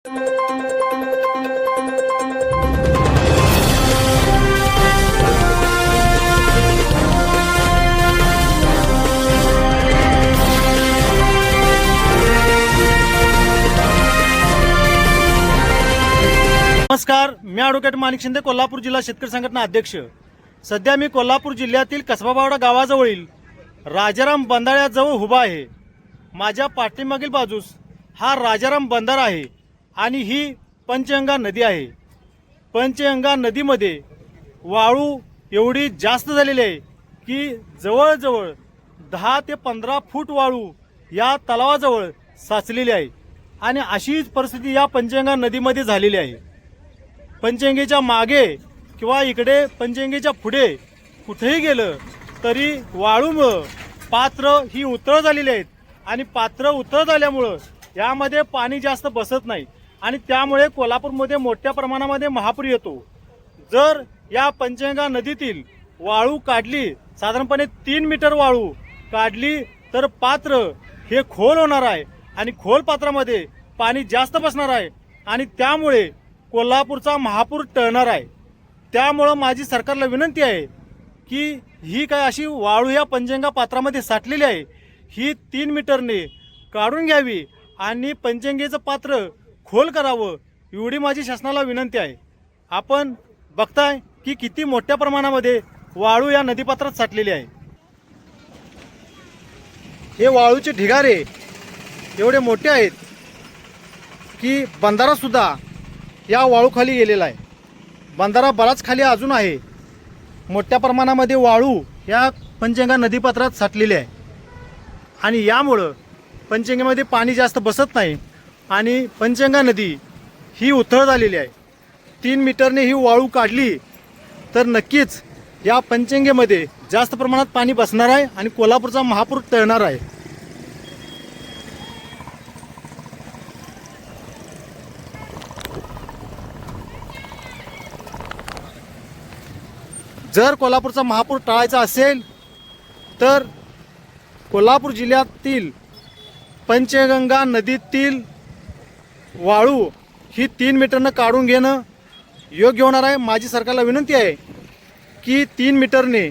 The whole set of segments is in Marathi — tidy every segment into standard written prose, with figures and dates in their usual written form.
नमस्कार, मी ॲडव्होकेट माणिक शिंदे, कोल्हापूर जिल्हा शेतकरी संघटना अध्यक्ष। सध्या मी कोल्हापूर जिल्ह्यातील कसबाबावडा गावाजवळील राजाराम बंधाऱ्याजवळ उभा आहे। माझ्या पाठीमागील बाजूस हा राजाराम बंधारा आहे आणि ही पंचगंगा नदी आहे। पंचगंगा नदीमध्ये वाळू एवढी जास्त झालेली आहे की जवळजवळ 10 ते 15 फूट वाळू या तलावाजवळ साचलेली आहे आणि अशीच परिस्थिती या पंचगंगा नदीमध्ये झालेली आहे। पंचगंगेच्या मागे किंवा इकडे पंचगंगेच्या पुढे कुठेही गेलं तरी वाळूमुळं पात्र ही उथळ झालेली आहेत आणि पात्र उथळ झाल्यामुळं यामध्ये पाणी जास्त बसत नाही आणि त्यामुळे कोल्हापूरमध्ये मोठ्या प्रमाणामध्ये महापूर येतो। जर या पंचगंगा नदीतील वाळू काढली, साधारणपणे 3 मीटर वाळू काढली तर पात्र हे खोल होणार आहे आणि खोल पात्रामध्ये पाणी जास्त बसणार आहे आणि त्यामुळे कोल्हापूरचा महापूर टळणार आहे। त्यामुळं माझी सरकारला विनंती आहे की ही काय अशी वाळू या पंचगंगा पात्रामध्ये साठलेली आहे ही 3 मीटरने काढून घ्यावी आणि पंचगंगेचं पात्र खोल करावं, एवढी माझी शासनाला विनंती आहे। आपण बघताय की किती मोठ्या प्रमाणामध्ये वाळू या नदीपात्रात साठलेली आहे। हे वाळूचे ढिगारे एवढे मोठे आहेत की बंधारा सुद्धा या वाळूखाली गेलेला आहे। बंधारा बराच खाली अजून आहे। मोठ्या प्रमाणामध्ये वाळू या पंचगंगा नदीपात्रात साठलेली आहे आणि यामुळं पंचगंगेमध्ये पाणी जास्त बसत नाही आणि पंचगंगा नदी ही उथळ झालेली आहे। 3 मीटरने ही वाळू काढली तर नक्कीच या पंचगंगेमध्ये जास्त प्रमाणात पाणी बसणार आहे आणि कोल्हापूरचा महापूर टळणार आहे। जर कोल्हापूरचा महापूर टाळायचा असेल तर कोल्हापूर जिल्ह्यातील पंचगंगा नदीतील वाळू ही 3 मीटरनं काढून घेणं योग्य होणार आहे। माझी सरकारला विनंती आहे की 3 मीटरने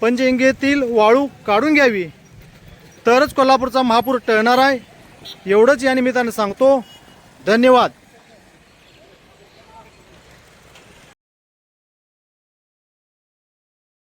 पंचगंगेतील वाळू काढून घ्यावी तरच कोल्हापूरचा महापूर टळणार आहे। एवढंच या निमित्ताने सांगतो। धन्यवाद।